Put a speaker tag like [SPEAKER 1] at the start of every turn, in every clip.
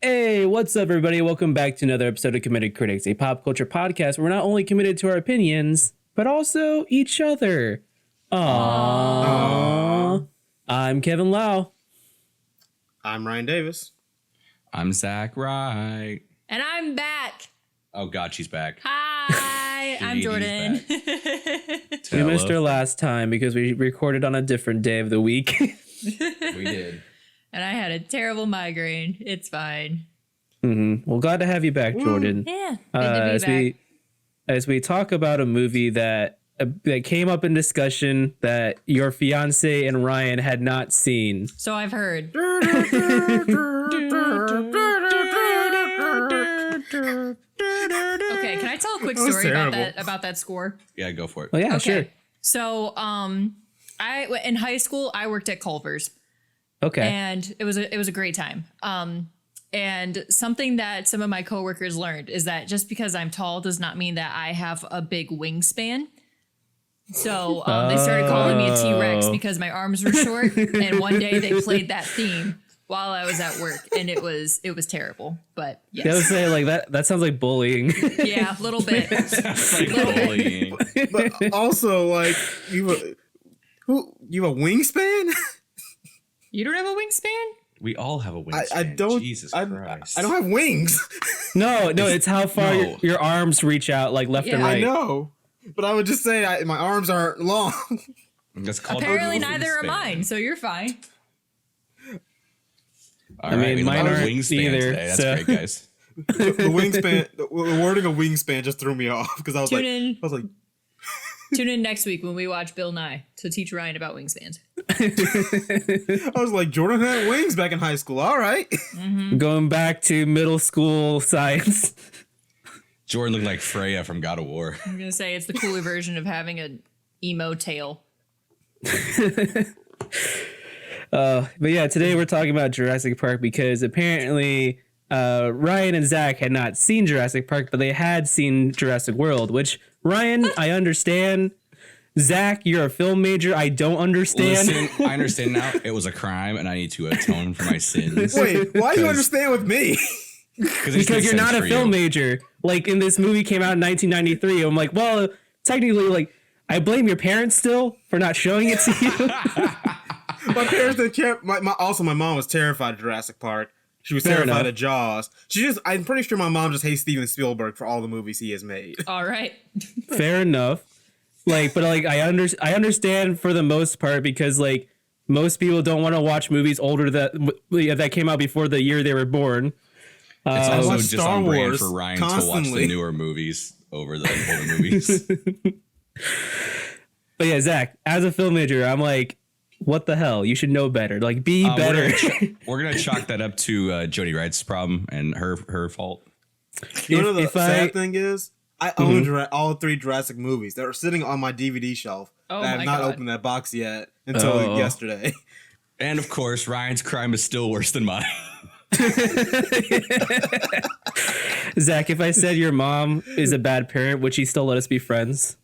[SPEAKER 1] Hey, what's up, everybody? Welcome back to another episode of Committed Critics, a pop culture podcast where we're not only committed to our opinions, but also each other. Aww. I'm Kevin Lau.
[SPEAKER 2] I'm Ryan Davis.
[SPEAKER 3] I'm ZAC Wright.
[SPEAKER 4] And I'm back.
[SPEAKER 3] Oh, God, she's back.
[SPEAKER 4] Hi, I'm Jordan.
[SPEAKER 1] We missed her last time because we recorded on a different day of the week.
[SPEAKER 3] We did.
[SPEAKER 4] And I had a terrible migraine. It's fine.
[SPEAKER 1] Mm-hmm. Well, glad to have you back, Jordan.
[SPEAKER 4] Yeah, good to be back.
[SPEAKER 1] As we talk about a movie that came up in discussion that your fiance and Ryan had not seen.
[SPEAKER 4] So I've heard. Okay, can I tell a quick story about that score?
[SPEAKER 3] Yeah, go for it.
[SPEAKER 1] Oh yeah,
[SPEAKER 4] Okay.
[SPEAKER 1] sure.
[SPEAKER 4] So, I in high school I worked at Culver's.
[SPEAKER 1] Okay.
[SPEAKER 4] And it was a great time. And something that some of my coworkers learned is that just because I'm tall does not mean that I have a big wingspan. So they started calling me a T-Rex because my arms were short. And one day they played that theme while I was at work, and it was terrible. But yes,
[SPEAKER 1] I was saying, like that sounds like bullying.
[SPEAKER 4] Yeah, a little bit.
[SPEAKER 3] Like bullying.
[SPEAKER 2] But also, like, you have a wingspan?
[SPEAKER 4] You don't have a wingspan?
[SPEAKER 3] We all have a wingspan.
[SPEAKER 2] I don't.
[SPEAKER 3] Jesus Christ.
[SPEAKER 2] I don't have wings.
[SPEAKER 1] No, it's how far
[SPEAKER 3] No.
[SPEAKER 1] your arms reach out, like left and
[SPEAKER 4] Yeah.
[SPEAKER 1] right.
[SPEAKER 2] I know, but I would just say my arms aren't long.
[SPEAKER 3] That's called
[SPEAKER 4] Apparently
[SPEAKER 3] a
[SPEAKER 4] neither are
[SPEAKER 3] wingspan.
[SPEAKER 4] mine, so you're fine.
[SPEAKER 3] All
[SPEAKER 1] I mean,
[SPEAKER 3] we
[SPEAKER 1] mine
[SPEAKER 3] love
[SPEAKER 1] aren't
[SPEAKER 3] wingspan
[SPEAKER 1] either,
[SPEAKER 3] today. That's
[SPEAKER 1] so-
[SPEAKER 3] great, guys.
[SPEAKER 2] The wingspan, the wording of wingspan just threw me off because I was like,
[SPEAKER 4] Tune in next week when we watch Bill Nye to teach Ryan about wingspans.
[SPEAKER 2] Jordan had wings back in high school. All right.
[SPEAKER 1] Going back to middle school science.
[SPEAKER 3] Jordan looked like Freya from God of War.
[SPEAKER 4] I'm gonna say it's the cooler version of having an emo tail.
[SPEAKER 1] But yeah, today we're talking about Jurassic Park because apparently Ryan and Zach had not seen Jurassic Park, but they had seen Jurassic World, which, Ryan, I understand. Zach, you're a film major. I don't understand.
[SPEAKER 3] Listen, I understand now. It was a crime, and I need to atone for my sins.
[SPEAKER 2] Wait, why do you understand with me?
[SPEAKER 1] Because you're not a film major. Like, in this movie came out in 1993. I'm like, well, technically, like, I blame your parents still for not showing it to you.
[SPEAKER 2] My parents didn't care. My mom was terrified of Jurassic Park. She was
[SPEAKER 1] Fair
[SPEAKER 2] terrified
[SPEAKER 1] enough.
[SPEAKER 2] of Jaws. I'm pretty sure my mom just hates Steven Spielberg for all the movies he has made.
[SPEAKER 4] All right.
[SPEAKER 1] Fair enough. Like, but like, I understand for the most part because like most people don't want to watch movies older that came out before the year they were born.
[SPEAKER 3] It's also
[SPEAKER 2] watch
[SPEAKER 3] just
[SPEAKER 2] Star
[SPEAKER 3] on brand
[SPEAKER 2] Wars
[SPEAKER 3] for Ryan to watch
[SPEAKER 2] constantly.
[SPEAKER 3] the newer movies over the older movies.
[SPEAKER 1] But yeah, Zach, as a film major, I'm like, what the hell? You should know better. Like, be better.
[SPEAKER 3] We're gonna chalk that up to Jodie Wright's problem and her fault.
[SPEAKER 2] You know the
[SPEAKER 1] if
[SPEAKER 2] sad thing is? I own all 3 Jurassic movies that are sitting on my DVD shelf.
[SPEAKER 4] Oh
[SPEAKER 2] I have
[SPEAKER 4] my
[SPEAKER 2] not
[SPEAKER 4] God.
[SPEAKER 2] opened that box yet until yesterday.
[SPEAKER 3] And of course, Ryan's crime is still worse than mine.
[SPEAKER 1] Zach, if I said your mom is a bad parent, would she still let us be friends?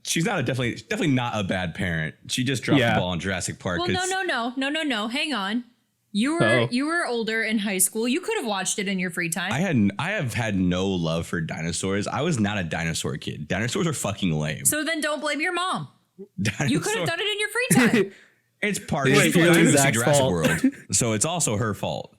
[SPEAKER 3] She's not definitely not a bad parent. She just dropped
[SPEAKER 1] Yeah.
[SPEAKER 3] the ball on Jurassic Park.
[SPEAKER 4] Well, no. Hang on. You were older in high school. You could have watched it in your free time.
[SPEAKER 3] I have had no love for dinosaurs. I was not a dinosaur kid. Dinosaurs are fucking lame.
[SPEAKER 4] So then don't blame your mom.
[SPEAKER 3] Dinosaur-
[SPEAKER 4] You could have done it in your free time.
[SPEAKER 3] It's part
[SPEAKER 1] It's
[SPEAKER 3] of
[SPEAKER 1] purely Zach's
[SPEAKER 3] Jurassic
[SPEAKER 1] fault.
[SPEAKER 3] World, so it's also her fault.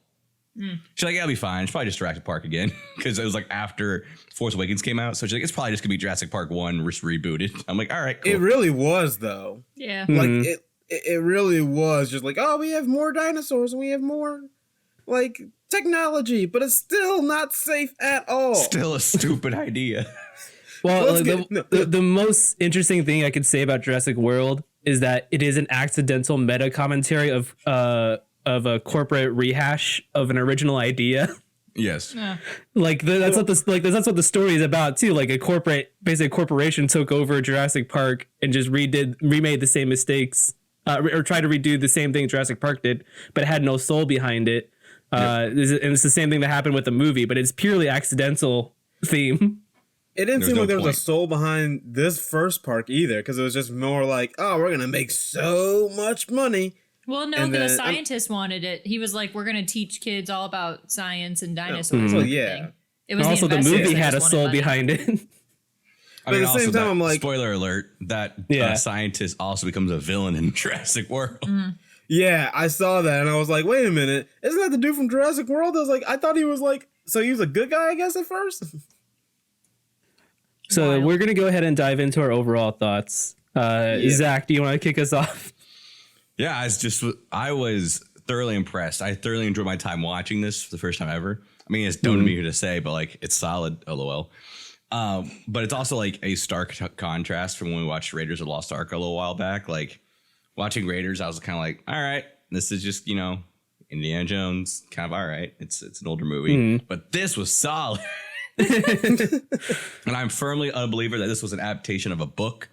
[SPEAKER 3] She's like, yeah, I'll be fine. It's probably just Jurassic Park again because it was like after Force Awakens came out. So she's like, it's probably just gonna be Jurassic Park 1 just rebooted. I'm like, all right, cool.
[SPEAKER 2] It really was, though.
[SPEAKER 4] Yeah.
[SPEAKER 2] Like, it really was just like, oh, we have more dinosaurs and we have more, like, technology, but it's still not safe at all.
[SPEAKER 3] Still a stupid idea.
[SPEAKER 1] Well,
[SPEAKER 2] Let's
[SPEAKER 1] the most interesting thing I could say about Jurassic World is that it is an accidental meta commentary of a corporate rehash of an original idea.
[SPEAKER 3] Yes.
[SPEAKER 1] Like that's what the story is about too. Like a corporation took over Jurassic Park and just remade the same mistakes, or tried to redo the same thing Jurassic Park did, but it had no soul behind it. And it's the same thing that happened with the movie, but it's purely accidental theme.
[SPEAKER 2] It didn't
[SPEAKER 3] There's
[SPEAKER 2] seem
[SPEAKER 3] no
[SPEAKER 2] like there was
[SPEAKER 3] point.
[SPEAKER 2] a soul behind this first park either, because it was just more like, oh, we're going to make so much money
[SPEAKER 4] Well, no,
[SPEAKER 2] And
[SPEAKER 4] the
[SPEAKER 2] then-
[SPEAKER 4] scientist wanted it. He was like, "We're going to teach kids all about science and dinosaurs."
[SPEAKER 2] Well,
[SPEAKER 4] and
[SPEAKER 2] yeah.
[SPEAKER 4] everything. It was
[SPEAKER 1] Also, the
[SPEAKER 4] investors
[SPEAKER 1] movie
[SPEAKER 4] that
[SPEAKER 1] had a
[SPEAKER 4] just wanted
[SPEAKER 1] soul
[SPEAKER 4] money.
[SPEAKER 1] behind it.
[SPEAKER 2] But at the same time, I'm like-
[SPEAKER 3] spoiler alert, that
[SPEAKER 1] Yeah.
[SPEAKER 3] scientist also becomes a villain in Jurassic World.
[SPEAKER 2] Yeah, I saw that and I was like, wait a minute, isn't that the dude from Jurassic World? I was like, I thought he was like, so he was a good guy, I guess, at first.
[SPEAKER 1] So
[SPEAKER 4] Wild.
[SPEAKER 1] we're gonna go ahead and dive into our overall thoughts. Zach, do you want to kick us off?
[SPEAKER 3] Yeah, I was thoroughly impressed. I thoroughly enjoyed my time watching this for the first time ever. I mean, it's dumb to me to say, but like it's solid, lol. But it's also like a stark contrast from when we watched Raiders of the Lost Ark a little while back. Like watching Raiders, I was kind of like, all right, this is just, Indiana Jones, kind of all right. It's an older movie, but this was solid. And I'm firmly a believer that this was an adaptation of a book,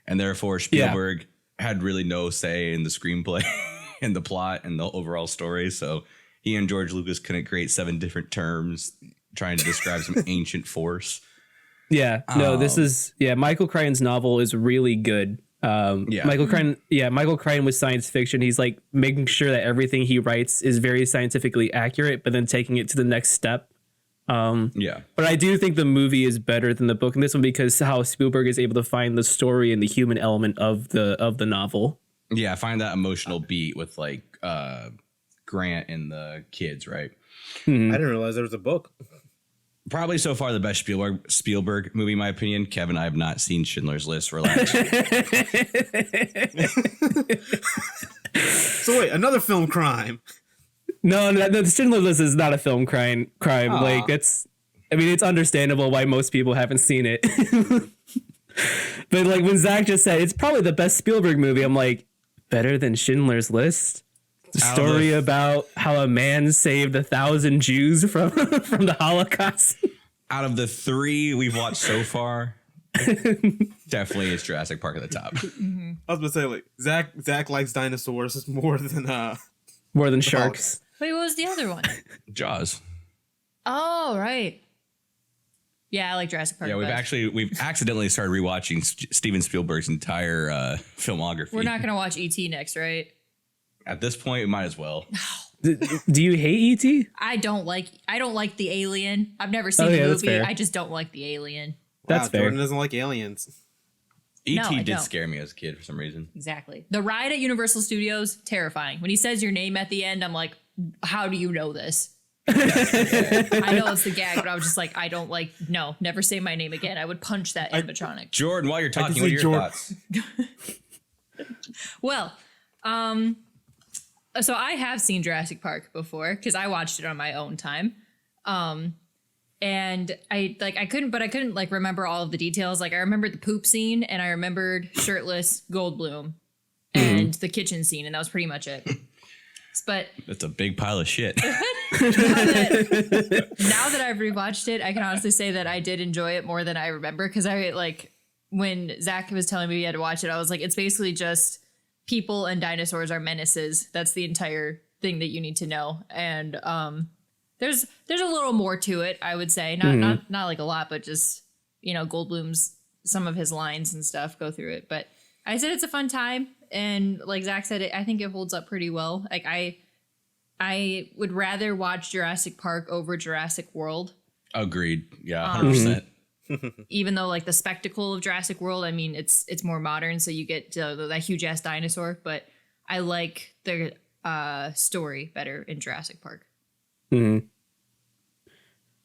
[SPEAKER 3] and therefore Spielberg had really no say in the screenplay and the plot and the overall story. So he and George Lucas couldn't create 7 different terms trying to describe some ancient force.
[SPEAKER 1] Yeah, no, this is Michael Crichton's novel is really good. Michael Crichton with science fiction, he's like making sure that everything he writes is very scientifically accurate, but then taking it to the next step. But I do think the movie is better than the book in this one because how Spielberg is able to find the story and the human element of the novel.
[SPEAKER 3] Yeah, I find that emotional beat with like Grant and the kids, right?
[SPEAKER 2] I didn't realize there was a book.
[SPEAKER 3] Probably so far the best Spielberg movie, in my opinion. Kevin, I have not seen Schindler's List. Relax.
[SPEAKER 2] So wait, another film crime.
[SPEAKER 1] No, the Schindler's List is not a film crime.
[SPEAKER 2] Aw.
[SPEAKER 1] Like it's understandable why most people haven't seen it. But like when Zach just said it's probably the best Spielberg movie, I'm like, better than Schindler's List? The story about how a man saved 1,000 Jews from the Holocaust.
[SPEAKER 3] Out of the 3 we've watched so far, definitely is Jurassic Park at the top.
[SPEAKER 2] I was gonna say like Zach likes dinosaurs more than
[SPEAKER 1] Sharks.
[SPEAKER 4] Wait, what was the other one?
[SPEAKER 3] Jaws.
[SPEAKER 4] Oh, right. Yeah, I like Jurassic Park.
[SPEAKER 3] Yeah, we've accidentally started rewatching Steven Spielberg's entire filmography.
[SPEAKER 4] We're not gonna watch E.T. next, right?
[SPEAKER 3] At this point, we might as well.
[SPEAKER 1] Do you hate E.T.?
[SPEAKER 4] I don't like the alien. I've never seen the
[SPEAKER 1] that's
[SPEAKER 4] movie.
[SPEAKER 1] fair.
[SPEAKER 4] I just don't like the alien.
[SPEAKER 1] That's fair.
[SPEAKER 2] Jordan doesn't like aliens.
[SPEAKER 3] E.T.
[SPEAKER 4] I
[SPEAKER 3] did
[SPEAKER 4] don't.
[SPEAKER 3] scare me as a kid for some reason.
[SPEAKER 4] Exactly. The ride at Universal Studios, terrifying. When he says your name at the end, I'm like, how do you know this? I know it's the gag, but I was just like, no, never say my name again. I would punch that animatronic.
[SPEAKER 3] Jordan, while you're talking,
[SPEAKER 2] see
[SPEAKER 3] what are your
[SPEAKER 2] Jordan.
[SPEAKER 3] thoughts?
[SPEAKER 4] Well, so I have seen Jurassic Park before because I watched it on my own time. And I couldn't like remember all of the details. Like I remembered the poop scene and I remembered shirtless Goldblum and the kitchen scene, and that was pretty much it. But
[SPEAKER 3] That's a big pile of shit.
[SPEAKER 4] now that I've rewatched it, I can honestly say that I did enjoy it more than I remember because when Zach was telling me we had to watch it, I was like, it's basically just people and dinosaurs are menaces. That's the entire thing that you need to know. And there's a little more to it, I would say. Not like a lot, but just, Goldblum's some of his lines and stuff go through it. But I said it's a fun time. And like Zach said, I think it holds up pretty well. Like I would rather watch Jurassic Park over Jurassic World.
[SPEAKER 3] Agreed. Yeah, 100%.
[SPEAKER 4] Even though like the spectacle of Jurassic World, I mean, it's more modern. So you get that huge ass dinosaur. But I like the story better in Jurassic Park.
[SPEAKER 1] What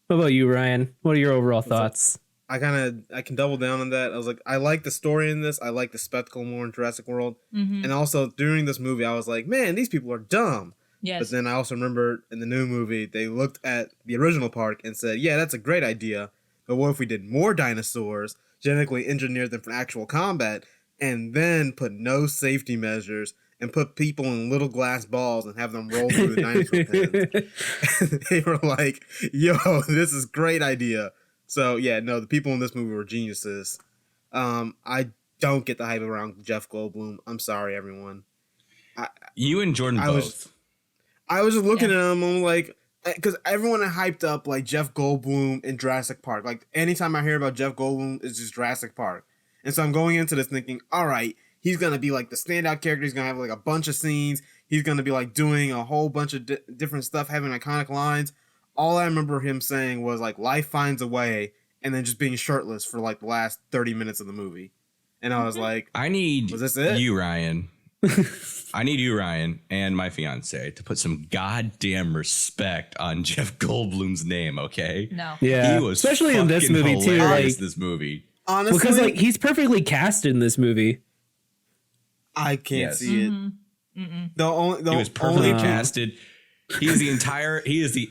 [SPEAKER 1] about you, Ryan? What are your overall thoughts?
[SPEAKER 2] I can double down on that. I was like, I like the story in this. I like the spectacle more in Jurassic World. And also during this movie, I was like, man, these people are dumb.
[SPEAKER 4] Yes.
[SPEAKER 2] But then I also remember in the new movie, they looked at the original park and said, yeah, that's a great idea. But what if we did more dinosaurs, genetically engineered them for actual combat, and then put no safety measures and put people in little glass balls and have them roll through the dinosaur pens? They were like, yo, this is a great idea. So, yeah, no, the people in this movie were geniuses. I don't get the hype around Jeff Goldblum. I'm sorry, everyone.
[SPEAKER 3] You and Jordan both.
[SPEAKER 2] I was just looking at him, I'm like, because everyone hyped up, like, Jeff Goldblum in Jurassic Park. Like, anytime I hear about Jeff Goldblum, it's just Jurassic Park. And so I'm going into this thinking, all right, he's going to be, like, the standout character. He's going to have, like, a bunch of scenes. he's gonna be like doing a whole bunch of different stuff, having iconic lines. All I remember him saying was like "life finds a way," and then just being shirtless for like the last 30 minutes of the movie. And I was like,
[SPEAKER 3] I need
[SPEAKER 2] was this it?
[SPEAKER 3] you, Ryan. I need you, Ryan, and my fiance to put some goddamn respect on Jeff Goldblum's name, okay?
[SPEAKER 4] No.
[SPEAKER 1] Yeah,
[SPEAKER 3] He was
[SPEAKER 1] especially in this
[SPEAKER 3] fucking
[SPEAKER 1] movie too.
[SPEAKER 3] hilarious,
[SPEAKER 1] Like,
[SPEAKER 3] this movie.
[SPEAKER 2] Honestly,
[SPEAKER 1] because like he's perfectly cast in this movie.
[SPEAKER 2] I can't
[SPEAKER 3] Yes.
[SPEAKER 2] see it. The only
[SPEAKER 3] He was perfectly
[SPEAKER 2] only
[SPEAKER 3] casted. He is the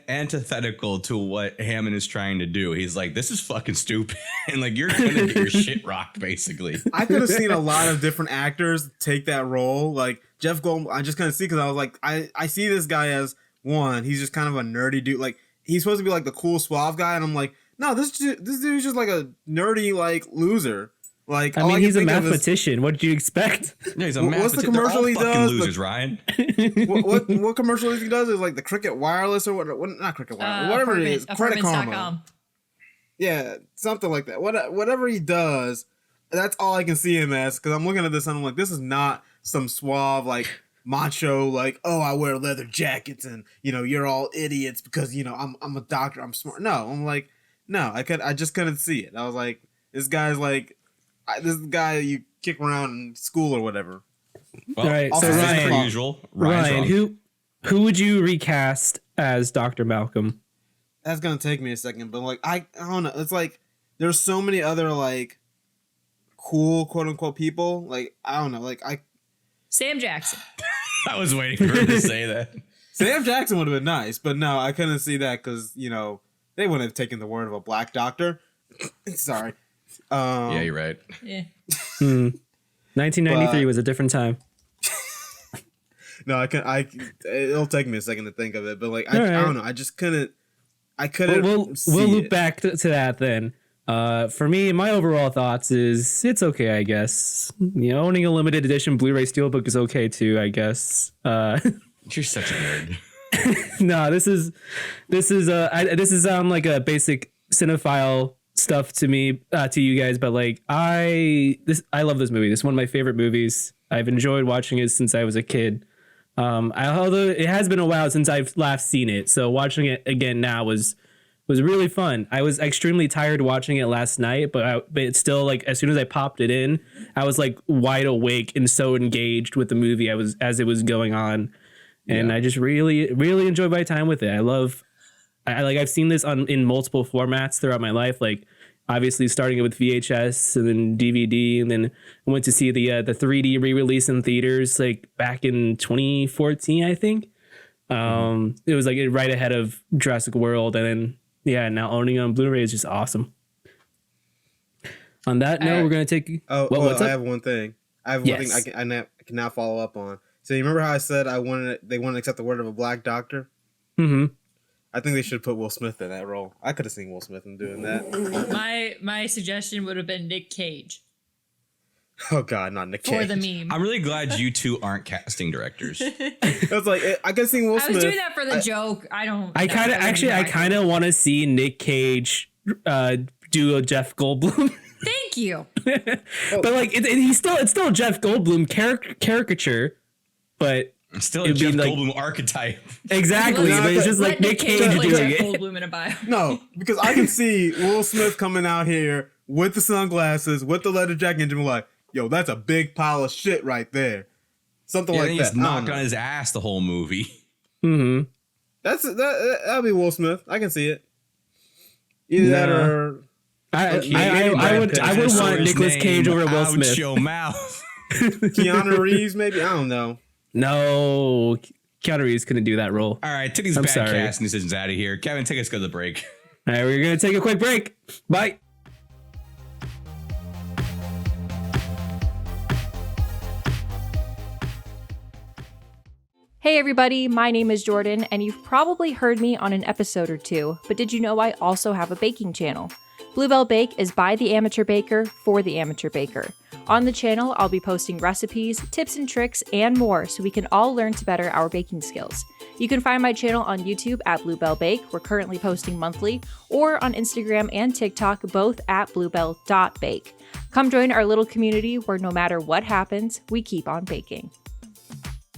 [SPEAKER 3] antithetical to what Hammond is trying to do. He's like, this is fucking stupid. And like, you're going to get your shit rocked, basically.
[SPEAKER 2] I could have seen a lot of different actors take that role. Like Jeff Goldblum, I just couldn't see because I was like, I see this guy as one. He's just kind of a nerdy dude. Like he's supposed to be like the cool suave guy, and I'm like, no, this dude's just like a nerdy like loser. Like
[SPEAKER 1] I mean, he's a mathematician. What did you expect?
[SPEAKER 3] Yeah, he's a
[SPEAKER 2] What's the
[SPEAKER 3] mathematician.
[SPEAKER 2] commercial
[SPEAKER 3] They're
[SPEAKER 2] he
[SPEAKER 3] all fucking
[SPEAKER 2] does?
[SPEAKER 3] losers, Ryan.
[SPEAKER 2] what commercial he does is like the Cricket Wireless or what? Not Cricket Wireless, whatever it is. Credit Karma.
[SPEAKER 4] Apartments.com.
[SPEAKER 2] Yeah, something like that. Whatever he does, that's all I can see him as. Because I'm looking at this and I'm like, this is not some suave like macho like, oh, I wear leather jackets and you're all idiots because I'm a doctor, I'm smart. No, I'm like, no, I just couldn't see it. I was like, this guy's like, this is the guy you kick around in school or whatever.
[SPEAKER 3] Well,
[SPEAKER 1] All right,
[SPEAKER 3] also,
[SPEAKER 1] so
[SPEAKER 3] as per
[SPEAKER 1] Ryan-
[SPEAKER 3] usual,
[SPEAKER 1] Ryan,
[SPEAKER 3] wrong.
[SPEAKER 1] who would you recast as Dr. Malcolm?
[SPEAKER 2] That's gonna take me a second, but like I don't know. It's like there's so many other like cool quote unquote people. Like I don't know. Like
[SPEAKER 4] Sam Jackson.
[SPEAKER 3] I was waiting for him to say that.
[SPEAKER 2] Sam Jackson would have been nice, but no, I couldn't see that because they wouldn't have taken the word of a black doctor. Sorry.
[SPEAKER 3] Yeah, you're right.
[SPEAKER 4] Yeah.
[SPEAKER 1] 1993
[SPEAKER 2] But-
[SPEAKER 1] was a different time.
[SPEAKER 2] No, it'll take me a second to think of it, but like I
[SPEAKER 1] All right.
[SPEAKER 2] don't know. I just couldn't. I couldn't.
[SPEAKER 1] We'll
[SPEAKER 2] see
[SPEAKER 1] loop
[SPEAKER 2] it.
[SPEAKER 1] back to that then. For me, my overall thoughts is it's okay, I guess. Owning a limited edition Blu-ray Steelbook is okay too, I guess.
[SPEAKER 3] You're such a nerd.
[SPEAKER 1] No, this is like a basic cinephile stuff to me, to you guys, but like I love this movie. This is one of my favorite movies. I've enjoyed watching it since I was a kid. Although it has been a while since I've last seen it, so watching it again now was really fun. I was extremely tired watching it last night, but it's still like as soon as I popped it in, I was like wide awake and so engaged with the movie as it was going on, and I just really really enjoyed my time with it. I've seen this in multiple formats throughout my life, like obviously starting it with VHS and then DVD, and then I went to see the 3D re-release in theaters like back in 2014, I think. It was like right ahead of Jurassic World, and then now owning it on Blu-ray is just awesome. On that note, we're gonna take. What's
[SPEAKER 2] I
[SPEAKER 1] up?
[SPEAKER 2] have one thing. I have one thing I can now follow up on. So you remember how I said they wanted to accept the word of a black doctor?
[SPEAKER 1] Mm-hmm.
[SPEAKER 2] I think they should put Will Smith in that role. I could have seen Will Smith in doing that.
[SPEAKER 4] My suggestion would have been Nick Cage
[SPEAKER 2] Oh God, not Nick Cage.
[SPEAKER 4] for the meme.
[SPEAKER 3] I'm really glad you two aren't casting directors.
[SPEAKER 2] It's like I could have seen Will
[SPEAKER 4] I
[SPEAKER 2] Smith.
[SPEAKER 4] was doing that for the joke. I
[SPEAKER 1] kind of want to see Nick Cage do a Jeff Goldblum.
[SPEAKER 4] Thank you.
[SPEAKER 1] But like it's still a Jeff Goldblum caricature, but
[SPEAKER 3] Still a
[SPEAKER 1] it'd be
[SPEAKER 3] Jeff
[SPEAKER 1] like-
[SPEAKER 3] Goldblum archetype.
[SPEAKER 1] exactly,
[SPEAKER 2] No,
[SPEAKER 1] but it's just
[SPEAKER 4] Let
[SPEAKER 1] like Nick Cage
[SPEAKER 4] play
[SPEAKER 1] doing
[SPEAKER 4] Jeff
[SPEAKER 1] it.
[SPEAKER 4] Goldblum in a bio.
[SPEAKER 2] No, because I can see Will Smith coming out here with the sunglasses, with the leather jacket, and be like, "Yo, that's a big pile of shit right there." Something
[SPEAKER 3] Yeah,
[SPEAKER 2] like
[SPEAKER 3] he
[SPEAKER 2] that.
[SPEAKER 3] just
[SPEAKER 2] I don't
[SPEAKER 3] knocked
[SPEAKER 2] know.
[SPEAKER 3] on his ass the whole movie.
[SPEAKER 1] Mm-hmm.
[SPEAKER 2] That'll be Will Smith. I can see it. Either that
[SPEAKER 1] Nah.
[SPEAKER 2] or
[SPEAKER 1] I would want Nicolas Cage over Will Smith.
[SPEAKER 3] Out your mouth.
[SPEAKER 2] Keanu Reeves, maybe. I don't know.
[SPEAKER 1] No, Keanu Reeves couldn't do that role.
[SPEAKER 3] All right, take these
[SPEAKER 1] I'm
[SPEAKER 3] bad
[SPEAKER 1] sorry.
[SPEAKER 3] casting decisions out of here. Kevin, take us to the break.
[SPEAKER 1] All right, we're gonna take a quick break. Bye.
[SPEAKER 5] Hey everybody, my name is Jordan, and you've probably heard me on an episode or two, but did you know I also have a baking channel? Bluebell Bake is by the amateur baker for the amateur baker. On the channel, I'll be posting recipes, tips and tricks, and more so we can all learn to better our baking skills. You can find my channel on YouTube at Bluebell Bake, we're currently posting monthly, or on Instagram and TikTok, both at bluebell.bake. Come join our little community where no matter what happens, we keep on baking.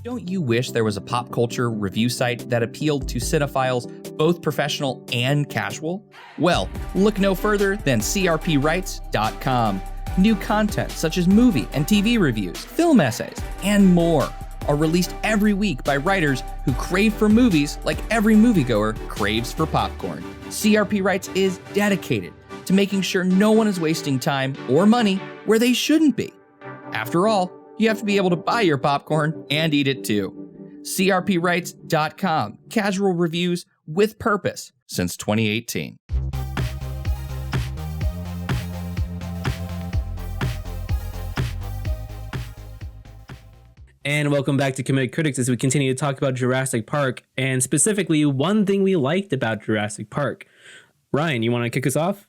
[SPEAKER 6] Don't you wish there was a pop culture review site that appealed to cinephiles, both professional and casual? Well, look no further than crpwrites.com. New content such as movie and TV reviews, film essays, and more are released every week by writers who crave for movies like every moviegoer craves for popcorn. CRP Writes is dedicated to making sure no one is wasting time or money where they shouldn't be. After all, you have to be able to buy your popcorn and eat it too. crpwrites.com. Casual reviews with purpose since 2018.
[SPEAKER 1] And welcome back to Comedic Critics as we continue to talk about Jurassic Park, and specifically one thing we liked about Jurassic Park. Ryan, you want to kick us off?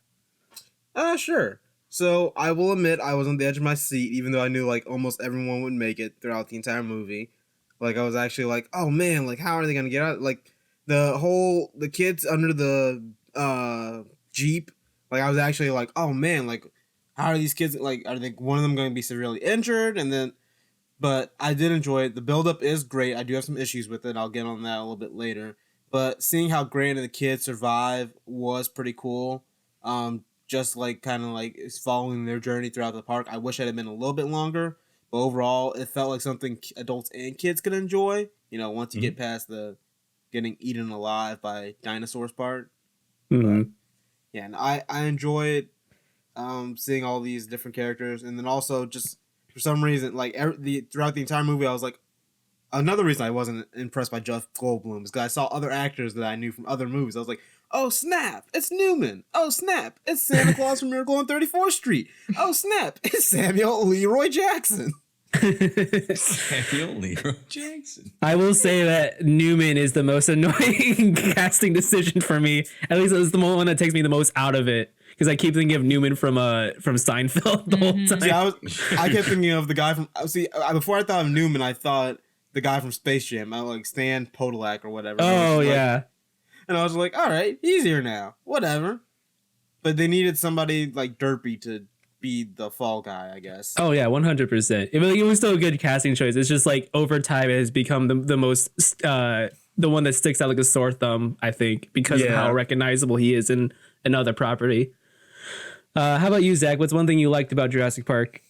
[SPEAKER 2] Sure. So I will admit I was on the edge of my seat, even though I knew like almost everyone would make it throughout the entire movie. Like I was actually like, oh man, like how are they gonna get out? Like the kids under the Jeep. Like I was actually like, oh man, like how are these kids? Like are they one of them going to be severely injured? And then, but I did enjoy it. The buildup is great. I do have some issues with it. I'll get on that a little bit later. But seeing how Grant and the kids survive was pretty cool. Just like kind of like following their journey throughout the park. I wish it had been a little bit longer, but overall it felt like something adults and kids could enjoy. You know, once you get past the getting eaten alive by dinosaurs part.
[SPEAKER 1] Mm-hmm.
[SPEAKER 2] But, yeah, and I enjoyed seeing all these different characters, and then also just for some reason like throughout the entire movie I was like, another reason I wasn't impressed by Jeff Goldblum is because I saw other actors that I knew from other movies. I was like, oh snap, it's Newman. Oh snap, it's Santa Claus from Miracle on 34th Street. Oh snap, it's Samuel Leroy Jackson.
[SPEAKER 3] Samuel Leroy Jackson.
[SPEAKER 1] I will say that Newman is the most annoying casting decision for me. At least it's the one that takes me the most out of it, because I keep thinking of Newman from Seinfeld the whole time.
[SPEAKER 2] See, I kept thinking of the guy from. Before I thought of Newman, I thought the guy from Space Jam. I like Stan Podolak or whatever.
[SPEAKER 1] Oh yeah.
[SPEAKER 2] Like, and I was like, all right, he's here now. Whatever. But they needed somebody like Derpy to be the fall guy, I guess.
[SPEAKER 1] Oh yeah, 100%. It was still a good casting choice. It's just like over time it has become the most the one that sticks out like a sore thumb, I think, because of how recognizable he is in another property. How about you, Zach? What's one thing you liked about Jurassic Park?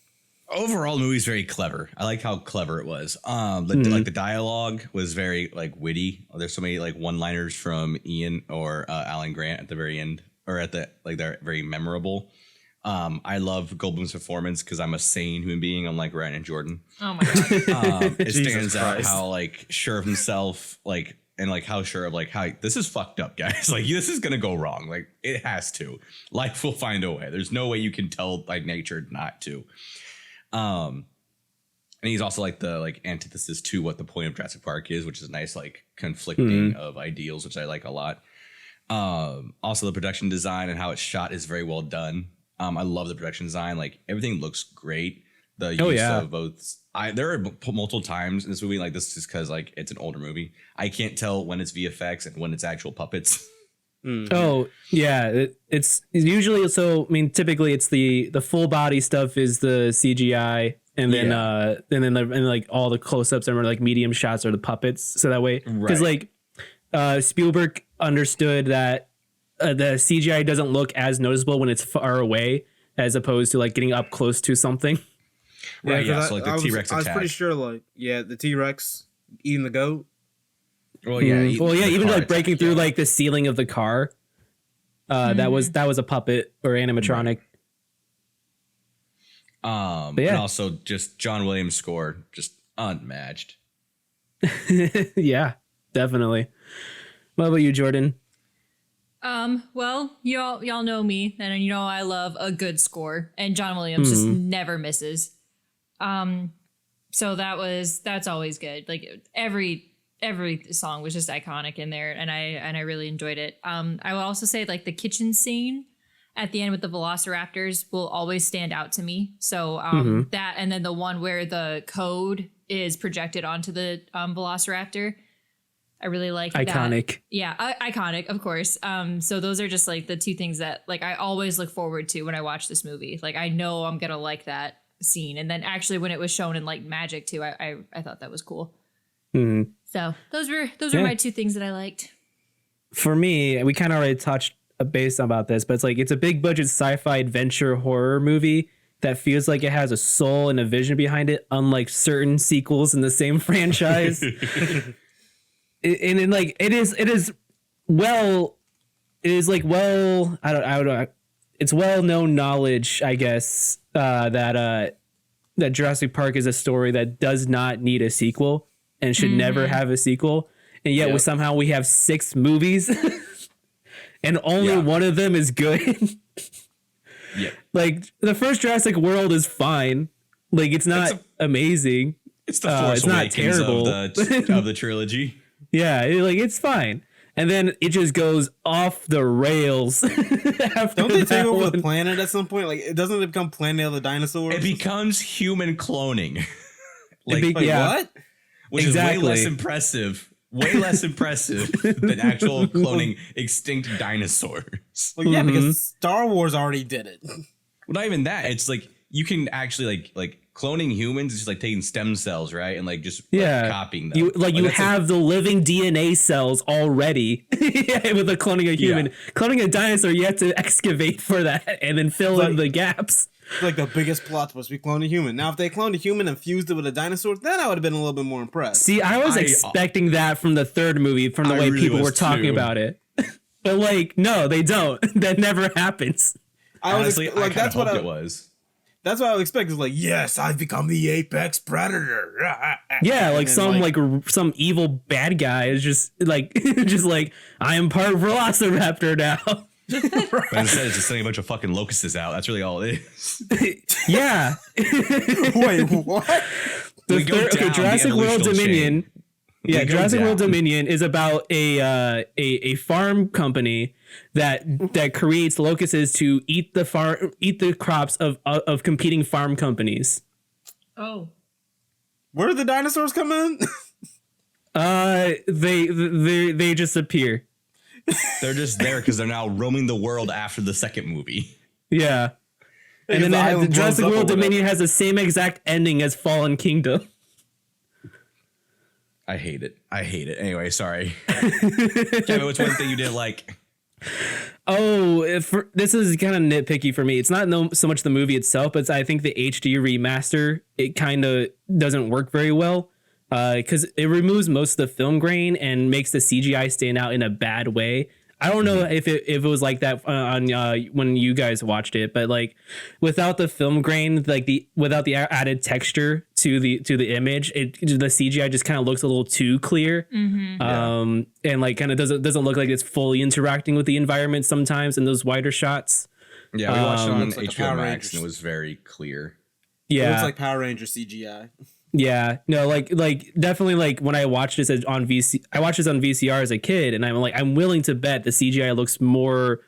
[SPEAKER 3] Overall, the movie's very clever. I like how clever it was. Like the dialogue was very like witty. There's so many like one-liners from Ian or Alan Grant at the very end, or at the like they're very memorable. I love Goldblum's performance because I'm a sane human being, unlike Ryan and Jordan.
[SPEAKER 4] Oh my god!
[SPEAKER 3] It stands out how like sure of himself, like and like how sure of like how this is fucked up, guys. Like this is gonna go wrong. Like it has to. Life will find a way. There's no way you can tell like nature not to. And he's also like the like antithesis to what the point of Jurassic Park is, which is nice like conflicting of ideals, which I like a lot. Also the production design and how it's shot is very well done. I love the production design. Like everything looks great. The use of both. There are multiple times in this movie like this just because like it's an older movie. I can't tell when it's VFX and when it's actual puppets.
[SPEAKER 1] Mm-hmm. Oh yeah, it's usually so. I mean, typically it's the full body stuff is the CGI, and then like all the close ups and like medium shots are the puppets. So that way, because like Spielberg understood that the CGI doesn't look as noticeable when it's far away as opposed to like getting up close to something.
[SPEAKER 3] Right. Yeah. So like the T-Rex attack.
[SPEAKER 2] I was pretty sure like the T-Rex eating the goat.
[SPEAKER 3] Well, yeah.
[SPEAKER 1] Even like breaking through like the ceiling of the car. That was a puppet or animatronic.
[SPEAKER 3] And also just John Williams' score, just unmatched.
[SPEAKER 1] Yeah, definitely. What about you, Jordan?
[SPEAKER 4] Well, y'all know me, and you know I love a good score, and John Williams just never misses. So that's always good. Like every song was just iconic in there, and I really enjoyed it. I will also say like the kitchen scene at the end with the velociraptors will always stand out to me. So that, and then the one where the code is projected onto the velociraptor, I really like
[SPEAKER 1] iconic.
[SPEAKER 4] That. Yeah, iconic, of course. So those are just like the two things that like I always look forward to when I watch this movie. Like I know I'm gonna like that scene, and then actually when it was shown in like Magic too, I thought that was cool. So those were my two things that I liked.
[SPEAKER 1] For me, we kind of already touched base about this, but it's like it's a big budget sci-fi adventure horror movie that feels like it has a soul and a vision behind it, unlike certain sequels in the same franchise. And it is I don't know. It's well known knowledge, I guess, that Jurassic Park is a story that does not need a sequel and should never have a sequel. And yet we have 6 movies and only one of them is good. Like the first Jurassic World is fine. Like it's not amazing.
[SPEAKER 3] It's the Force
[SPEAKER 1] it's not
[SPEAKER 3] Awakens
[SPEAKER 1] terrible
[SPEAKER 3] of the trilogy.
[SPEAKER 1] Yeah, it's fine. And then it just goes off the rails.
[SPEAKER 2] Don't they take over the planet at some point? Like, it doesn't become Planet of the Dinosaurs?
[SPEAKER 3] It becomes human cloning.
[SPEAKER 2] What?
[SPEAKER 3] Which is way less impressive. Way less impressive than actual cloning extinct dinosaurs.
[SPEAKER 2] Well, yeah, because Star Wars already did it.
[SPEAKER 3] Well, not even that. It's like you can actually like cloning humans is just like taking stem cells, right? And like just copying them.
[SPEAKER 1] You have the living DNA cells already with the cloning a human. Cloning a dinosaur, you have to excavate for that and then fill in the gaps.
[SPEAKER 2] It's like the biggest plot was we cloned a human. Now, if they cloned a human and fused it with a dinosaur, then I would have been a little bit more impressed.
[SPEAKER 1] See, I was expecting that from the third movie, from the way really people were talking about it. But like, no, they don't. That never happens.
[SPEAKER 3] Honestly, I that's what it was.
[SPEAKER 2] That's what I would expect. Is like, yes, I've become the apex predator.
[SPEAKER 1] Yeah, like some evil bad guy is just like I am part Velociraptor now.
[SPEAKER 3] But instead, it's just sending a bunch of fucking locusts out. That's really all it is.
[SPEAKER 1] Yeah.
[SPEAKER 2] Wait, what?
[SPEAKER 1] Jurassic World Dominion. Yeah, Jurassic World Dominion is about a farm company that creates locusts to eat the crops of competing farm companies.
[SPEAKER 4] Oh.
[SPEAKER 2] Where did the dinosaurs come in?
[SPEAKER 1] They just appear.
[SPEAKER 3] They're just there because they're now roaming the world after the second movie.
[SPEAKER 1] Yeah. And then the Jurassic World Dominion has the same exact ending as Fallen Kingdom.
[SPEAKER 3] I hate it. Anyway, sorry. Kevin, what's one thing you didn't like?
[SPEAKER 1] Oh, this is kind of nitpicky for me. It's not so much the movie itself, but I think the HD remaster, it kind of doesn't work very well. Because it removes most of the film grain and makes the CGI stand out in a bad way. I don't know if it was like that on when you guys watched it, but like without the film grain, without the added texture to the image, the CGI just kind of looks a little too clear, and like kind of doesn't look like it's fully interacting with the environment sometimes in those wider shots.
[SPEAKER 3] Yeah, we watched it on HBO Max and it was very clear.
[SPEAKER 2] Yeah, it looks like Power Ranger CGI.
[SPEAKER 1] Yeah, no, like definitely like when I watched this on VCR as a kid, and I'm willing to bet the CGI looks more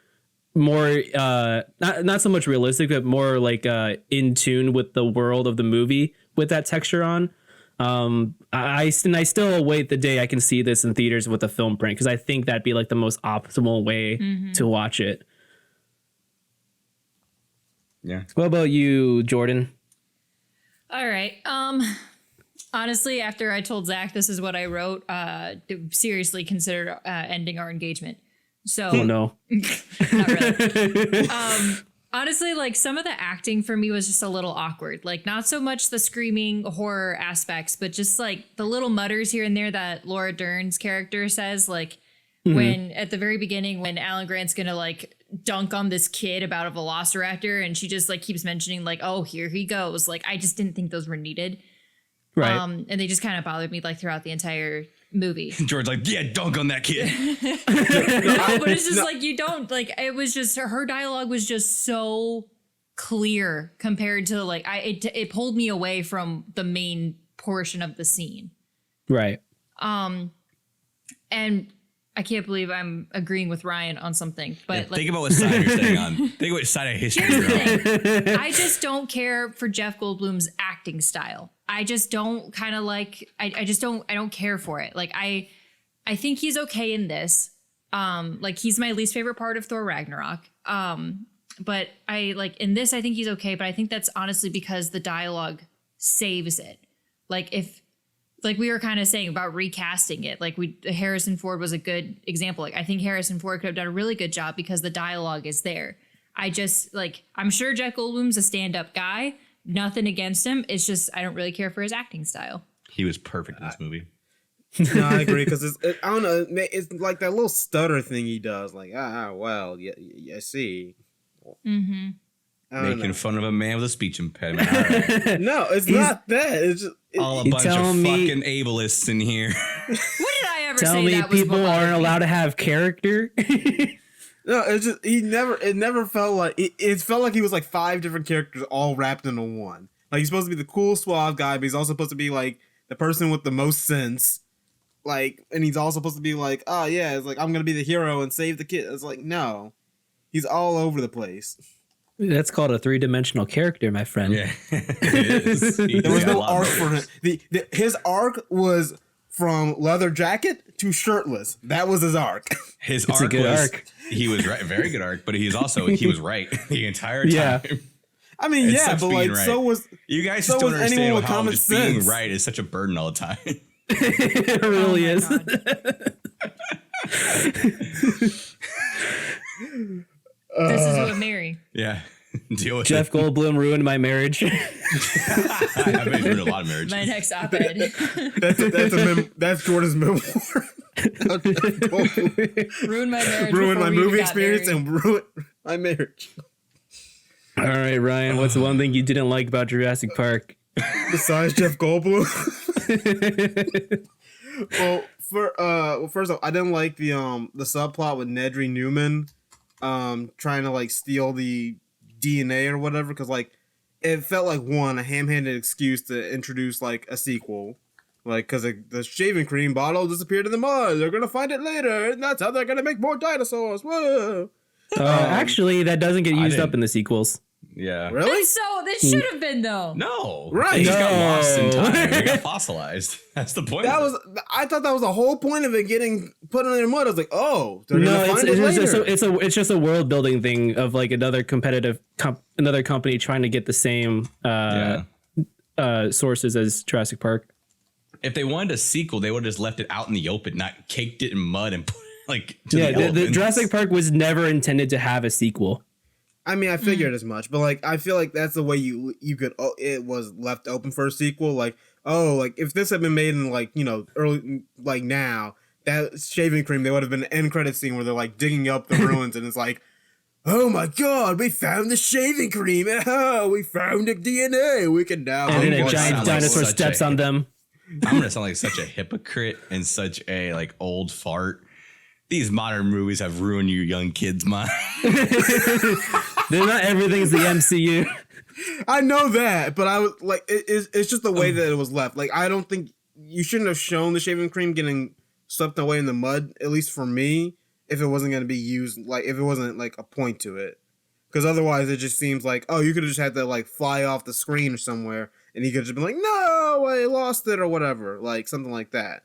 [SPEAKER 1] not so much realistic, but more like in tune with the world of the movie with that texture on. I still await the day I can see this in theaters with a film print, because I think that'd be like the most optimal way to watch it.
[SPEAKER 3] Yeah.
[SPEAKER 1] What about you, Jordan?
[SPEAKER 4] All right. Honestly, after I told Zach this is what I wrote, seriously considered ending our engagement. So,
[SPEAKER 1] oh no,
[SPEAKER 4] not really. Honestly, like some of the acting for me was just a little awkward. Like not so much the screaming horror aspects, but just like the little mutters here and there that Laura Dern's character says. Like when at the very beginning, when Alan Grant's gonna like dunk on this kid about a velociraptor, and she just like keeps mentioning like, "Oh, here he goes." Like I just didn't think those were needed.
[SPEAKER 1] Right.
[SPEAKER 4] And they just kind of bothered me like throughout the entire movie.
[SPEAKER 3] George's like, yeah, dunk on that kid.
[SPEAKER 4] No, but it's just like you don't like. It was just her dialogue was just so clear compared to like it pulled me away from the main portion of the scene.
[SPEAKER 1] Right.
[SPEAKER 4] And I can't believe I'm agreeing with Ryan on something. But
[SPEAKER 3] think about what side you're staying on. Think what side of history you're on.
[SPEAKER 4] I just don't care for Jeff Goldblum's acting style. I just don't kind of like. I don't care for it. Like I think he's okay in this. Like he's my least favorite part of Thor Ragnarok. But I like in this. I think he's okay. But I think that's honestly because the dialogue saves it. Like if like we were kind of saying about recasting it, like Harrison Ford was a good example. Like I think Harrison Ford could have done a really good job because the dialogue is there. I just like, I'm sure Jeff Goldblum's a stand-up guy. Nothing against him. It's just I don't really care for his acting style.
[SPEAKER 3] He was perfect in this movie.
[SPEAKER 2] No, I agree because I don't know. It's like that little stutter thing he does. Like well, yeah, I see.
[SPEAKER 4] Mm-hmm.
[SPEAKER 3] Making fun of a man with a speech impediment. All right.
[SPEAKER 2] No, it's not that. It's just
[SPEAKER 3] All a bunch of fucking ableists in here.
[SPEAKER 4] What did I ever
[SPEAKER 1] Tell
[SPEAKER 4] say?
[SPEAKER 1] me
[SPEAKER 4] That was
[SPEAKER 1] people
[SPEAKER 4] what
[SPEAKER 1] aren't
[SPEAKER 4] bothered me?
[SPEAKER 1] allowed to have character.
[SPEAKER 2] no. It's just it never felt like it felt like he was like 5 different characters all wrapped into one. Like he's supposed to be the cool suave guy, but he's also supposed to be like the person with the most sense. Like, and he's also supposed to be like, oh yeah, it's like I'm gonna be the hero and save the kid. It's like no, he's all over the place.
[SPEAKER 1] That's called a 3-dimensional character, my friend.
[SPEAKER 3] Yeah. It is.
[SPEAKER 2] There was no arc for him. His arc was from leather jacket to shirtless. That was his arc.
[SPEAKER 3] His
[SPEAKER 1] It's a
[SPEAKER 3] arc
[SPEAKER 1] good
[SPEAKER 3] was
[SPEAKER 1] arc.
[SPEAKER 3] he was right, very good arc, but he was right the entire time.
[SPEAKER 1] Yeah.
[SPEAKER 2] I mean,
[SPEAKER 3] It
[SPEAKER 2] yeah,
[SPEAKER 3] sucks
[SPEAKER 2] but
[SPEAKER 3] being
[SPEAKER 2] like
[SPEAKER 3] right.
[SPEAKER 2] so was
[SPEAKER 3] You guys
[SPEAKER 2] So
[SPEAKER 3] just don't
[SPEAKER 2] was
[SPEAKER 3] understand
[SPEAKER 2] anyone with
[SPEAKER 3] how
[SPEAKER 2] common
[SPEAKER 3] just being
[SPEAKER 2] sense.
[SPEAKER 3] right is such a burden all the time.
[SPEAKER 1] It really
[SPEAKER 4] Oh my
[SPEAKER 1] is.
[SPEAKER 4] God. This is what Mary.
[SPEAKER 3] Yeah. Deal with
[SPEAKER 1] Jeff
[SPEAKER 3] it.
[SPEAKER 1] Goldblum ruined my marriage.
[SPEAKER 3] I bet he's ruined a lot of marriages.
[SPEAKER 4] My next op-ed.
[SPEAKER 2] that's Jordan's memoir.
[SPEAKER 4] Ruined my marriage.
[SPEAKER 2] Ruined my
[SPEAKER 4] before we
[SPEAKER 2] movie
[SPEAKER 4] even got
[SPEAKER 2] experience
[SPEAKER 4] married.
[SPEAKER 2] and ruined my marriage.
[SPEAKER 1] All right, Ryan, what's the one thing you didn't like about Jurassic Park?
[SPEAKER 2] Besides Jeff Goldblum. Well, first off, I didn't like the subplot with Nedry Newman trying to like steal the DNA or whatever, because like it felt like a ham-handed excuse to introduce like a sequel, like because the shaving cream bottle disappeared in the mud. They're gonna find it later, and that's how they're gonna make more dinosaurs. Whoa!
[SPEAKER 1] Actually, that doesn't get used up
[SPEAKER 3] didn't-
[SPEAKER 1] in the sequels.
[SPEAKER 3] Yeah.
[SPEAKER 2] Really?
[SPEAKER 4] So this should have been though.
[SPEAKER 3] No.
[SPEAKER 2] Right.
[SPEAKER 3] They just got
[SPEAKER 1] No.
[SPEAKER 3] lost in time. They got fossilized. That's the point.
[SPEAKER 2] That
[SPEAKER 3] of
[SPEAKER 2] was. I thought that was the whole point of it getting put in the mud. I was like, oh, they're
[SPEAKER 1] No,
[SPEAKER 2] gonna find it later.
[SPEAKER 1] it's just a world building thing of like another competitive another company trying to get the same
[SPEAKER 3] Yeah.
[SPEAKER 1] sources as Jurassic Park.
[SPEAKER 3] If they wanted a sequel, they would have just left it out in the open, not caked it in mud and put like to
[SPEAKER 1] Yeah,
[SPEAKER 3] the
[SPEAKER 1] the
[SPEAKER 3] elephants.
[SPEAKER 1] Jurassic Park was never intended to have a sequel.
[SPEAKER 2] I mean, I figured as much, but like, I feel like that's the way you could. It was left open for a sequel. Like, oh, like if this had been made in like early like now, that shaving cream, there would have been an end credit scene where they're like digging up the ruins, and it's like, oh my god, we found the shaving cream. Oh, we found the DNA. We can now.
[SPEAKER 1] And then a
[SPEAKER 3] boy,
[SPEAKER 1] giant
[SPEAKER 3] sound like
[SPEAKER 1] dinosaur
[SPEAKER 3] such
[SPEAKER 1] steps
[SPEAKER 3] a-
[SPEAKER 1] on them.
[SPEAKER 3] I'm gonna sound like such a hypocrite and such a like old fart. These modern movies have ruined you young kids' mind.
[SPEAKER 1] They're not everything's the MCU.
[SPEAKER 2] I know that, but I was like, it's just the way that it was left. Like, I don't think you shouldn't have shown the shaving cream getting swept away in the mud, at least for me, if it wasn't going to be used, like, if it wasn't, like, a point to it. Because otherwise, it just seems like, oh, you could have just had to, like, fly off the screen or somewhere, and he could have just been like, no, I lost it, or whatever. Like, something like that.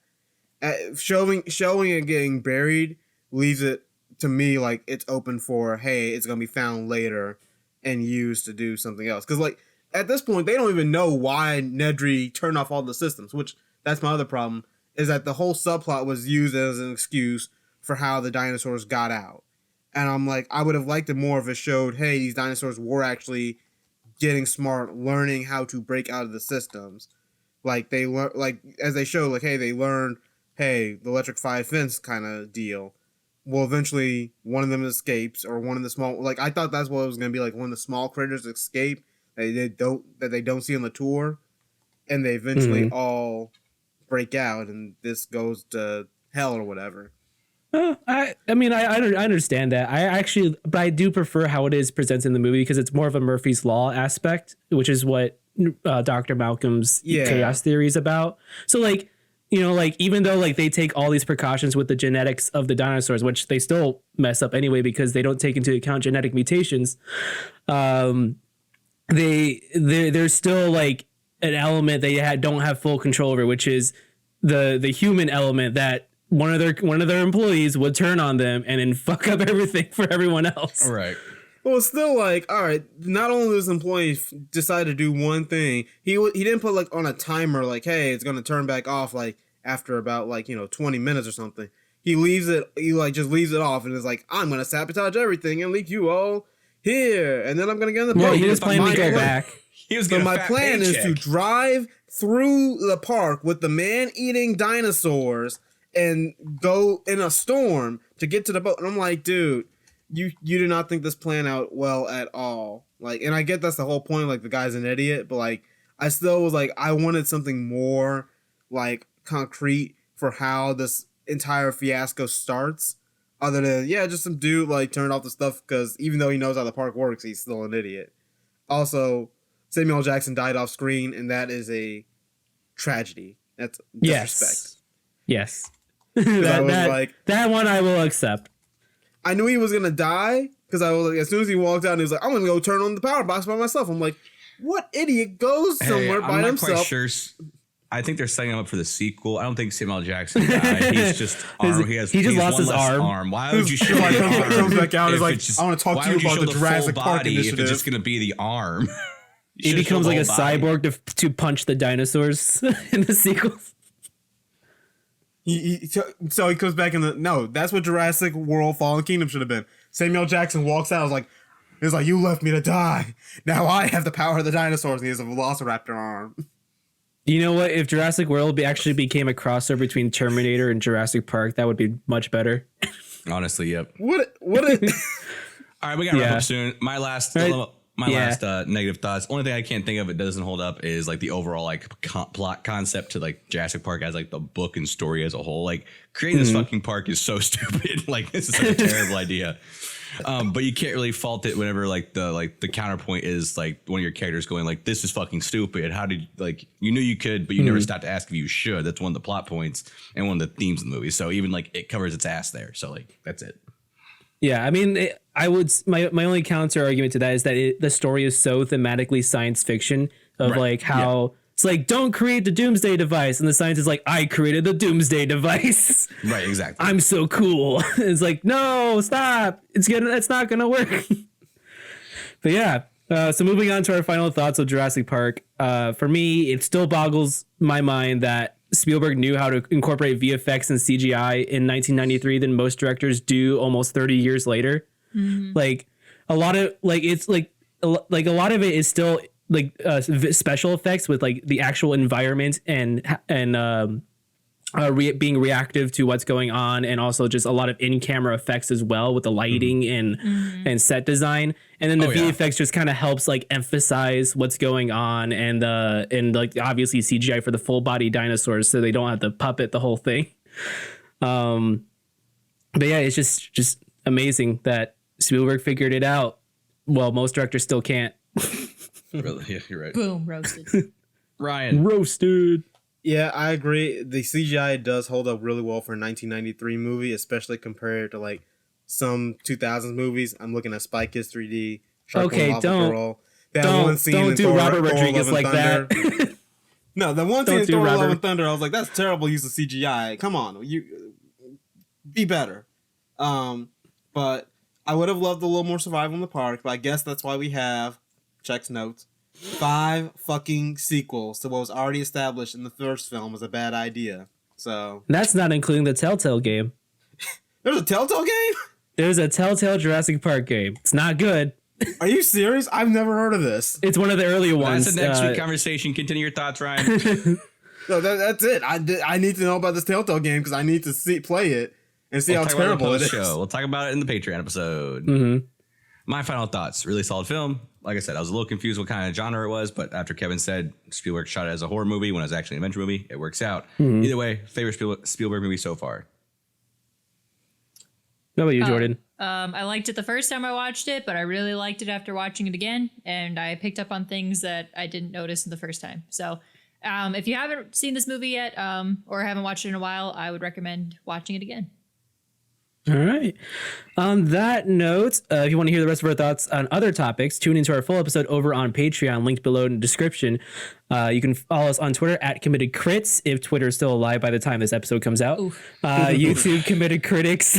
[SPEAKER 2] Showing it getting buried leaves it, to me, like, it's open for, hey, it's going to be found later and used to do something else. Because, like, at this point, they don't even know why Nedry turned off all the systems, which, that's my other problem, is that the whole subplot was used as an excuse for how the dinosaurs got out. And I'm like, I would have liked it more if it showed, hey, these dinosaurs were actually getting smart, learning how to break out of the systems. Like, they learn, like, as they show, like, hey, they learned, hey, the electrified fence kind of deal. Well, eventually, one of them escapes, or one of the small, like, I thought that's what it was going to be, like, one of the small critters escape that they don't see on the tour, and they eventually all break out, and this goes to hell or whatever.
[SPEAKER 1] I mean, I understand that. But I do prefer how it is presented in the movie because it's more of a Murphy's Law aspect, which is what Dr. Malcolm's chaos theory is about. So, like, like, even though, like, they take all these precautions with the genetics of the dinosaurs, which they still mess up anyway because they don't take into account genetic mutations, there's still, like, an element they don't have full control over, which is the human element that one of their employees would turn on them and then fuck up everything for everyone else.
[SPEAKER 3] Right.
[SPEAKER 2] Well, it's still like, all right, not only does this employee decide to do one thing, he didn't put like on a timer like, hey, it's going to turn back off like after about like, 20 minutes or something. He leaves it, just leaves it off and is like, I'm going to sabotage everything and leave you all here. And then I'm going to get in the
[SPEAKER 1] Well,
[SPEAKER 2] boat.
[SPEAKER 1] he was planning to go back.
[SPEAKER 3] He was
[SPEAKER 2] So
[SPEAKER 3] getting
[SPEAKER 2] my
[SPEAKER 3] a fat
[SPEAKER 2] plan is
[SPEAKER 3] paycheck.
[SPEAKER 2] to drive through the park with the man-eating dinosaurs and go in a storm to get to the boat. And I'm like, dude, you do not think this plan out well at all. Like, and I get that's the whole point. Like, the guy's an idiot, but like, I still was like, I wanted something more like concrete for how this entire fiasco starts. Other than just some dude like turned off the stuff because even though he knows how the park works, he's still an idiot. Also, Samuel L. Jackson died off screen, and that is a tragedy. That's disrespect.
[SPEAKER 1] Yes.
[SPEAKER 2] I was
[SPEAKER 1] that,
[SPEAKER 2] like,
[SPEAKER 1] that one I will accept.
[SPEAKER 2] I knew he was gonna die because I was like, as soon as he walked out, and he was like, "I'm gonna go turn on the power box by myself." I'm like, "What idiot goes somewhere
[SPEAKER 3] I'm
[SPEAKER 2] by
[SPEAKER 3] not
[SPEAKER 2] himself?"
[SPEAKER 3] quite sure. I think they're setting him up for the sequel. I don't think Samuel L. Jackson died. He's just
[SPEAKER 1] He just lost
[SPEAKER 3] one
[SPEAKER 1] his
[SPEAKER 3] less
[SPEAKER 1] arm.
[SPEAKER 3] Why would you show
[SPEAKER 2] Like,
[SPEAKER 3] the arm?
[SPEAKER 2] comes back out and is
[SPEAKER 3] if
[SPEAKER 2] like,
[SPEAKER 3] it's just-
[SPEAKER 2] "I wanna talk
[SPEAKER 3] why
[SPEAKER 2] to you
[SPEAKER 3] would
[SPEAKER 2] about
[SPEAKER 3] show
[SPEAKER 2] the
[SPEAKER 3] full
[SPEAKER 2] Jurassic Park
[SPEAKER 3] body
[SPEAKER 2] initiative."
[SPEAKER 3] If it's just gonna be the arm. You
[SPEAKER 1] He
[SPEAKER 3] should show
[SPEAKER 1] becomes
[SPEAKER 3] the
[SPEAKER 1] like a
[SPEAKER 3] whole body.
[SPEAKER 1] cyborg to punch the dinosaurs in the sequels.
[SPEAKER 2] So he comes back in the no. That's what Jurassic World: Fallen Kingdom should have been. Samuel L. Jackson walks out. I was like, "He's like, you left me to die. Now I have the power of the dinosaurs." And he has a Velociraptor arm.
[SPEAKER 1] You know what? If Jurassic World actually became a crossover between Terminator and Jurassic Park, that would be much better.
[SPEAKER 3] Honestly, yep.
[SPEAKER 2] What?
[SPEAKER 3] All right, we gotta wrap
[SPEAKER 1] Yeah.
[SPEAKER 3] up soon. My last
[SPEAKER 1] Right.
[SPEAKER 3] negative thoughts. Only thing I can't think of it doesn't hold up is like the overall like plot concept to like Jurassic Park as like the book and story as a whole. Like creating this fucking park is so stupid. Like this is such a terrible idea. But you can't really fault it whenever like the counterpoint is like one of your characters going like, this is fucking stupid. How did like you knew you could, but you never stopped to ask if you should. That's one of the plot points and one of the themes of the movie. So even like it covers its ass there. So like that's it.
[SPEAKER 1] Yeah, I mean, my only counter argument to that is that the story is so thematically science fiction of
[SPEAKER 3] Right.
[SPEAKER 1] like how it's like, don't create the doomsday device. And the science is like, I created the doomsday device.
[SPEAKER 3] Right, exactly.
[SPEAKER 1] I'm so cool. It's like, no, stop. It's not gonna work. But yeah. So moving on to our final thoughts of Jurassic Park. For me, it still boggles my mind that Spielberg knew how to incorporate VFX and CGI in 1993 than most directors do almost 30 years later. Like a lot of like it's like a lot of it is still like special effects with like the actual environment and being reactive to what's going on, and also just a lot of in-camera effects as well with the lighting and set design. And then the VFX just kind of helps like emphasize what's going on, and like obviously CGI for the full body dinosaurs, so they don't have to puppet the whole thing. But yeah, it's just amazing that Spielberg figured it out. Well, most directors still can't.
[SPEAKER 3] Really, yeah, you're right.
[SPEAKER 4] Boom, roasted.
[SPEAKER 3] Ryan.
[SPEAKER 1] Roasted.
[SPEAKER 2] Yeah, I agree. The CGI does hold up really well for a 1993 movie, especially compared to like some 2000s movies. I'm looking at Spy Kids 3D, Shark Boy,
[SPEAKER 1] Okay,
[SPEAKER 2] Lava
[SPEAKER 1] don't-
[SPEAKER 2] Girl. That
[SPEAKER 1] don't-
[SPEAKER 2] one scene
[SPEAKER 1] don't
[SPEAKER 2] in
[SPEAKER 1] do
[SPEAKER 2] Thor,
[SPEAKER 1] Robert
[SPEAKER 2] Thor
[SPEAKER 1] Rodriguez
[SPEAKER 2] Love and
[SPEAKER 1] like that.
[SPEAKER 2] Thunder. No, the one scene
[SPEAKER 1] Don't
[SPEAKER 2] in
[SPEAKER 1] do
[SPEAKER 2] Thor: Love
[SPEAKER 1] Robert.
[SPEAKER 2] and Thunder, I was like, that's terrible use of CGI. Come on, you be better. But I would have loved a little more survival in the park, but I guess that's why we have, checks notes, 5 fucking sequels to what was already established in the first film was a bad idea. So
[SPEAKER 1] That's not including the Telltale game.
[SPEAKER 2] there's a Telltale game?
[SPEAKER 1] There's a Telltale Jurassic Park game. It's not good.
[SPEAKER 2] Are you serious? I've never heard of this.
[SPEAKER 1] It's one of the earlier ones.
[SPEAKER 3] That's the next week conversation. Continue your thoughts, Ryan.
[SPEAKER 2] No, that's it. I need to know about this Telltale game because I need to play it and see
[SPEAKER 3] We'll
[SPEAKER 2] how
[SPEAKER 3] talk about it in the
[SPEAKER 2] terrible it is.
[SPEAKER 3] post-show. We'll talk about it in the Patreon episode.
[SPEAKER 1] Mm-hmm.
[SPEAKER 3] My final thoughts. Really solid film. Like I said, I was a little confused what kind of genre it was, but after Kevin said Spielberg shot it as a horror movie when it was actually an adventure movie, it works out. Either way, favorite Spielberg movie so far.
[SPEAKER 1] What about you, Jordan?
[SPEAKER 4] I liked it the first time I watched it, but I really liked it after watching it again, and I picked up on things that I didn't notice in the first time. So if you haven't seen this movie yet or haven't watched it in a while, I would recommend watching it again.
[SPEAKER 1] All right. On that note, if you want to hear the rest of our thoughts on other topics, tune into our full episode over on Patreon, linked below in the description. You can follow us on Twitter at Committed Crits, if Twitter is still alive by the time this episode comes out. YouTube Committed Critics.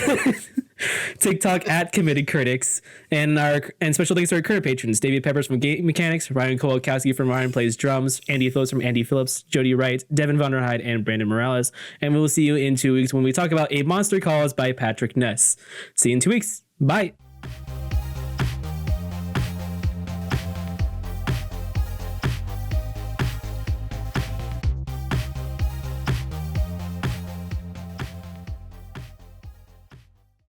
[SPEAKER 1] TikTok at Committed Critics, and special thanks to our current patrons: David Peppers from Game Mechanics, Ryan Kowalkowski from Ryan Plays Drums, Andy Phillips from Andy Phillips, Jody Wright, Devin Von der Heide, and Brandon Morales. And we will see you in 2 weeks when we talk about A Monster Calls by Patrick Ness. See you in 2 weeks. Bye.